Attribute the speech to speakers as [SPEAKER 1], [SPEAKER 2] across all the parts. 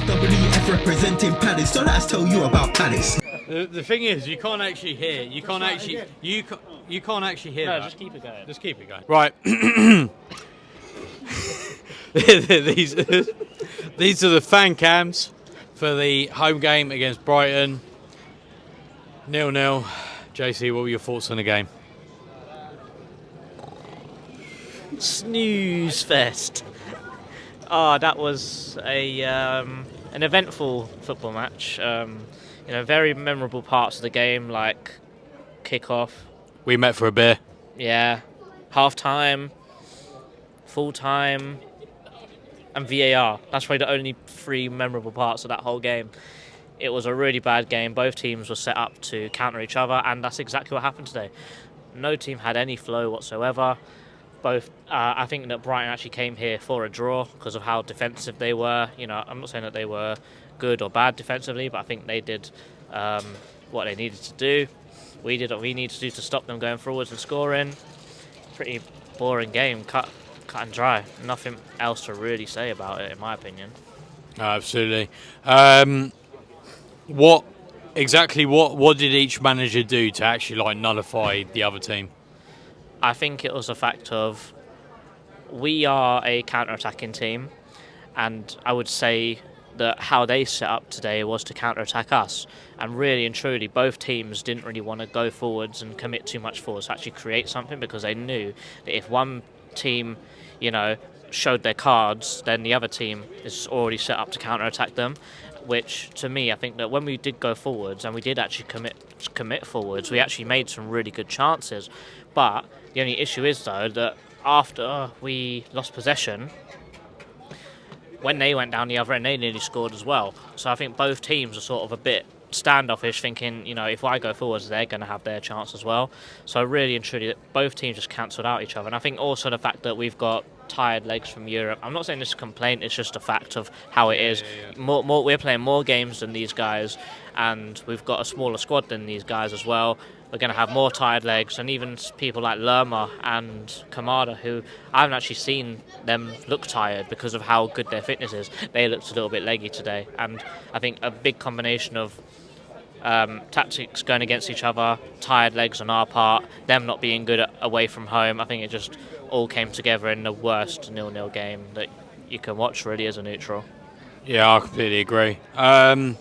[SPEAKER 1] WF representing Palace. So let's tell you about Palace.
[SPEAKER 2] The thing is, you can't actually hear. You can't actually hear.
[SPEAKER 3] No,
[SPEAKER 2] that.
[SPEAKER 3] just keep it going.
[SPEAKER 2] Just keep it going. Right. these are the fan cams for the home game against Brighton. 0-0. JC, what were your thoughts on the game?
[SPEAKER 3] Snooze fest. That was an eventful football match. Very memorable parts of the game, like kick-off.
[SPEAKER 2] We met for a beer.
[SPEAKER 3] Yeah, half-time, full-time, and VAR. That's probably the only three memorable parts of that whole game. It was a really bad game. Both teams were set up to counter each other, and that's exactly what happened today. No team had any flow whatsoever. I think that Brighton actually came here for a draw because of how defensive they were. I'm not saying that they were good or bad defensively, but I think they did what they needed to do. We did what we needed to do to stop them going forwards and scoring. Pretty boring game, cut and dry. Nothing else to really say about it, in my opinion.
[SPEAKER 2] Absolutely. What did each manager do to actually nullify the other team?
[SPEAKER 3] I think it was a fact of we are a counter-attacking team, and I would say that how they set up today was to counter-attack us. And really and truly, both teams didn't really want to go forwards and commit too much forwards to actually create something, because they knew that if one team, showed their cards, then the other team is already set up to counter-attack them. Which, to me, I think that when we did go forwards and we did actually commit forwards, we actually made some really good chances. But the only issue is, though, that after we lost possession, when they went down the other end, they nearly scored as well. So I think both teams are sort of a bit standoffish, thinking, if I go forwards, they're going to have their chance as well. So really and truly, both teams just cancelled out each other. And I think also the fact that we've got tired legs from Europe. I'm not saying this is a complaint, it's just a fact of how it is. We're playing more games than these guys, and we've got a smaller squad than these guys as well. We're going to have more tired legs, and even people like Lerma and Kamada, who I haven't actually seen them look tired because of how good their fitness is. They looked a little bit leggy today, and I think a big combination of tactics going against each other, tired legs on our part, them not being good away from home. I think it just all came together in the worst 0-0 game that you can watch, really, as a neutral.
[SPEAKER 2] Yeah, I completely agree. The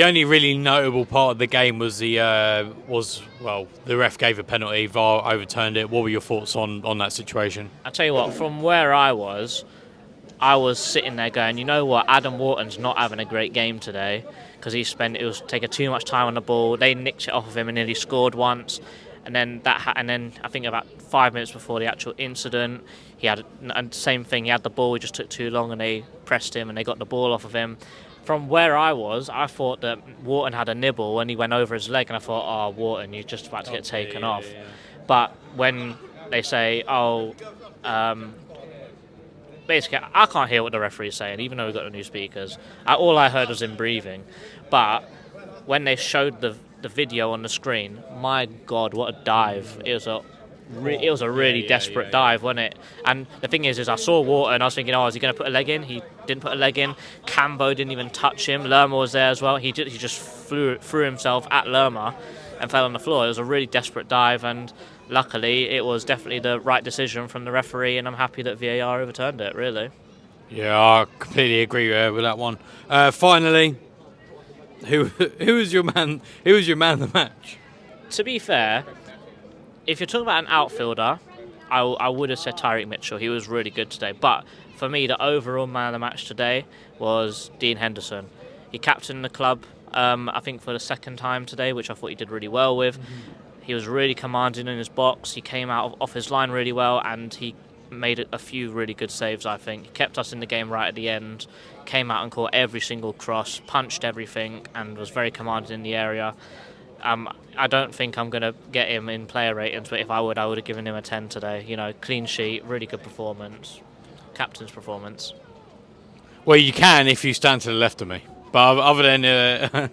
[SPEAKER 2] only really notable part of the game was the ref gave a penalty, VAR overturned it. What were your thoughts on that situation?
[SPEAKER 3] I tell you what, from where I was sitting there going, you know what, Adam Wharton's not having a great game today, because it was taking too much time on the ball. They nicked it off of him and nearly scored once. And then I think about 5 minutes before the actual incident, he had the same thing. He had the ball, he just took too long, and they pressed him and they got the ball off of him. From where I thought that Wharton had a nibble when he went over his leg, and I thought, Wharton, you're just about to get taken off. Yeah. But when they say, basically, I can't hear what the referee is saying, even though we've got the new speakers. All I heard was him breathing. But when they showed the video on the screen, my God, what a dive. It was a really desperate dive, wasn't it? And the thing is I saw Wharton, I was thinking, is he going to put a leg in? He didn't put a leg in. Cambo didn't even touch him. Lerma was there as well. He just threw himself at Lerma and fell on the floor. It was a really desperate dive, and luckily it was definitely the right decision from the referee, and I'm happy that VAR overturned it, really.
[SPEAKER 2] Yeah, I completely agree with that one. Finally, who was your man? Who was your man of the match?
[SPEAKER 3] To be fair, if you're talking about an outfielder, I would have said Tyreek Mitchell. He was really good today. But for me, the overall man of the match today was Dean Henderson. He captained the club, I think, for the second time today, which I thought he did really well with. Mm-hmm. He was really commanding in his box. He came out off his line really well, and he made a few really good saves, I think. He kept us in the game right at the end, came out and caught every single cross, punched everything, and was very commanding in the area. I don't think I'm going to get him in player ratings, but if I would have given him a 10 today. Clean sheet, really good performance, captain's performance.
[SPEAKER 2] Well, you can if you stand to the left of me. But other than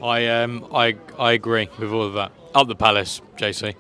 [SPEAKER 2] I agree with all of that. Up the Palace, JC.